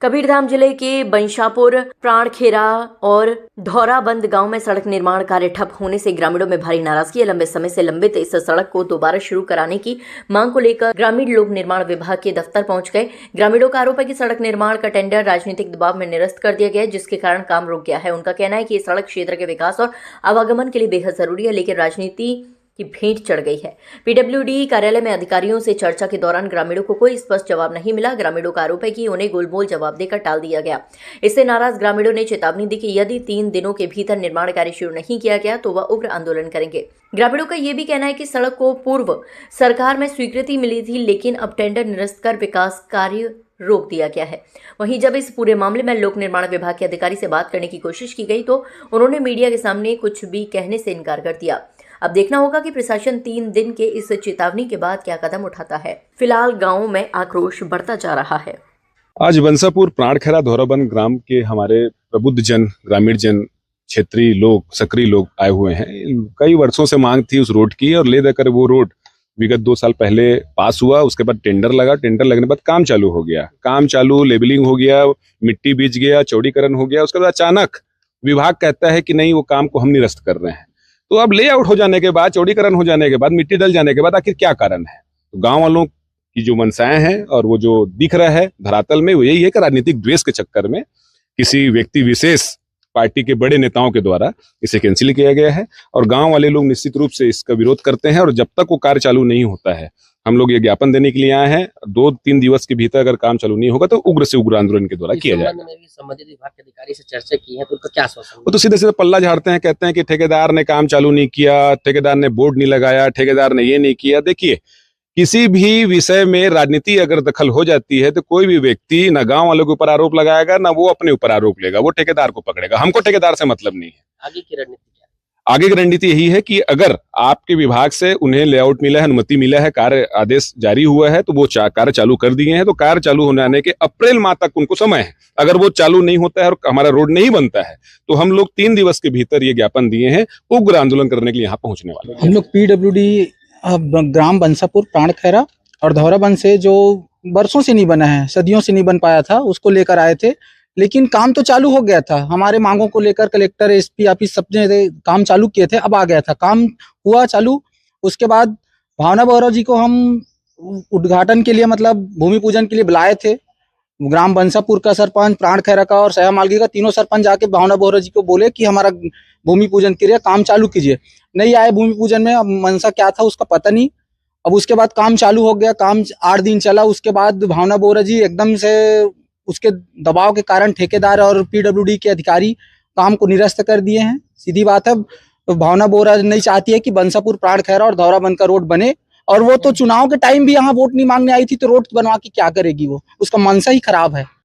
कबीरधाम जिले के बंशापुर, प्राणखेरा और धौराबंद गांव में सड़क निर्माण कार्य ठप होने से ग्रामीणों में भारी नाराजगी है। लंबे समय से लंबित इस सड़क को दोबारा शुरू कराने की मांग को लेकर ग्रामीण लोग निर्माण विभाग के दफ्तर पहुंच गए। ग्रामीणों का आरोप है कि सड़क निर्माण का टेंडर राजनीतिक दबाव में निरस्त कर दिया गया है, जिसके कारण काम रुक गया है। उनका कहना है कि ये सड़क क्षेत्र के विकास और आवागमन के लिए बेहद जरूरी है, लेकिन राजनीति की भेंट चढ़ गई है। पीडब्ल्यूडी कार्यालय में अधिकारियों से चर्चा के दौरान ग्रामीणों को कोई स्पष्ट जवाब नहीं मिला। ग्रामीणों का आरोप है कि उन्हें गोलमोल जवाब देकर टाल दिया गया। इससे नाराज ग्रामीणों ने चेतावनी दी कि यदि 3 दिनों के भीतर निर्माण कार्य शुरू नहीं किया गया तो वह उग्र आंदोलन करेंगे। ग्रामीणों का यह भी कहना है कि सड़क को पूर्व सरकार में स्वीकृति मिली थी, लेकिन अब टेंडर निरस्त कर विकास कार्य रोक दिया गया है। वहीं जब इस पूरे मामले में लोक निर्माण विभाग के अधिकारी से बात करने की कोशिश की गई तो उन्होंने मीडिया के सामने कुछ भी कहने से इनकार कर दिया। अब देखना होगा कि प्रशासन 3 दिन के इस चेतावनी के बाद क्या कदम उठाता है। फिलहाल गांव में आक्रोश बढ़ता जा रहा है। आज बंसापुर, प्राणखेरा, धौराबंद ग्राम के हमारे प्रबुद्ध जन, ग्रामीण जन, क्षेत्रीय लोग, सक्रिय लोग आए हुए हैं। कई वर्षों से मांग थी उस रोड की और ले देकर वो रोड विगत 2 साल पहले पास हुआ। उसके बाद टेंडर लगा, टेंडर लगने के बाद काम चालू हो गया। काम चालू, लेबलिंग हो गया, मिट्टी बीज गया, चौड़ीकरण हो गया। उसके बाद अचानक विभाग कहता है कि नहीं, वो काम को हम निरस्त कर रहे हैं। तो अब लेआउट हो जाने के बाद, चौड़ीकरण हो जाने के बाद, मिट्टी डल जाने के बाद आखिर क्या कारण है? तो गांव वालों की जो मनसाएं हैं और वो जो दिख रहा है धरातल में, वो यही है कि राजनीतिक द्वेष के चक्कर में किसी व्यक्ति विशेष, पार्टी के बड़े नेताओं के द्वारा इसे कैंसिल किया गया है और गांव वाले लोग निश्चित रूप से इसका विरोध करते हैं। और जब तक वो कार्य चालू नहीं होता है, हम लोग ये ज्ञापन देने के लिए आए हैं। 2-3 दिवस के भीतर अगर काम चालू नहीं होगा तो उग्र से उग्र आंदोलन के द्वारा किया जाएगा। संबंधित विभाग के अधिकारी से चर्चा की है तो उनका क्या आश्वासन? वो तो सीधे सीधे पल्ला झाड़ते हैं, कहते हैं कि ठेकेदार ने काम चालू नहीं किया, ठेकेदार ने बोर्ड नहीं लगाया, ठेकेदार ने ये नहीं किया। देखिए, किसी भी विषय में राजनीति अगर दखल हो जाती है तो कोई भी व्यक्ति ना गांव वालों के ऊपर आरोप लगाएगा, ना वो अपने ऊपर आरोप लेगा, वो ठेकेदार को पकड़ेगा। हमको ठेकेदार से मतलब नहीं है। आगे की रणनीति क्या है? आगे की रणनीति यही है कि अगर आपके विभाग से उन्हें लेआउट मिला है, अनुमति मिला है, कार्य आदेश जारी हुआ है, तो वो कार्य चालू कर दिए हैं। तो कार्य चालू होने आने के अप्रैल माह तक उनको समय है। अगर वो चालू नहीं होता है और हमारा रोड नहीं बनता है तो हम लोग 3 दिवस के भीतर ये ज्ञापन दिए हैं, उग्र आंदोलन करने के लिए यहाँ पहुंचने वाले हैं। हम लोग पीडब्ल्यूडी ग्राम बंसापुर, प्राणखेरा और धौराबंद से जो वर्षों से नहीं बना है, सदियों से नहीं बन पाया था, उसको लेकर आए थे। लेकिन काम तो चालू हो गया था। हमारे मांगों को लेकर कलेक्टर, एसपी ऑफिस सबने काम चालू किए थे। अब आ गया था, काम हुआ चालू। उसके बाद भावना बोहरा जी को हम उद्घाटन के लिए, मतलब भूमि पूजन के लिए बुलाए थे। ग्राम बंसापुर का सरपंच, प्राणखेरा का और सया मालगी का, तीनों सरपंच जाके भावना बोहरा जी को बोले कि हमारा भूमि पूजन के लिए काम चालू कीजिए। नहीं आए भूमि पूजन में। अब मनसा क्या था उसका पता नहीं। अब उसके बाद काम चालू हो गया, काम 8 दिन चला। उसके बाद भावना बोहरा जी एकदम से उसके दबाव के कारण ठेकेदार और पीडब्ल्यूडी के अधिकारी काम को निरस्त कर दिए हैं। सीधी बात है, भावना बोहरा नहीं चाहती है कि बंसापुर, प्राणखेरा और धौराबंद का रोड बने। और वो तो चुनाव के टाइम भी यहाँ वोट नहीं मांगने आई थी, तो रोड बनवा के क्या करेगी वो? उसका मनसा ही खराब है।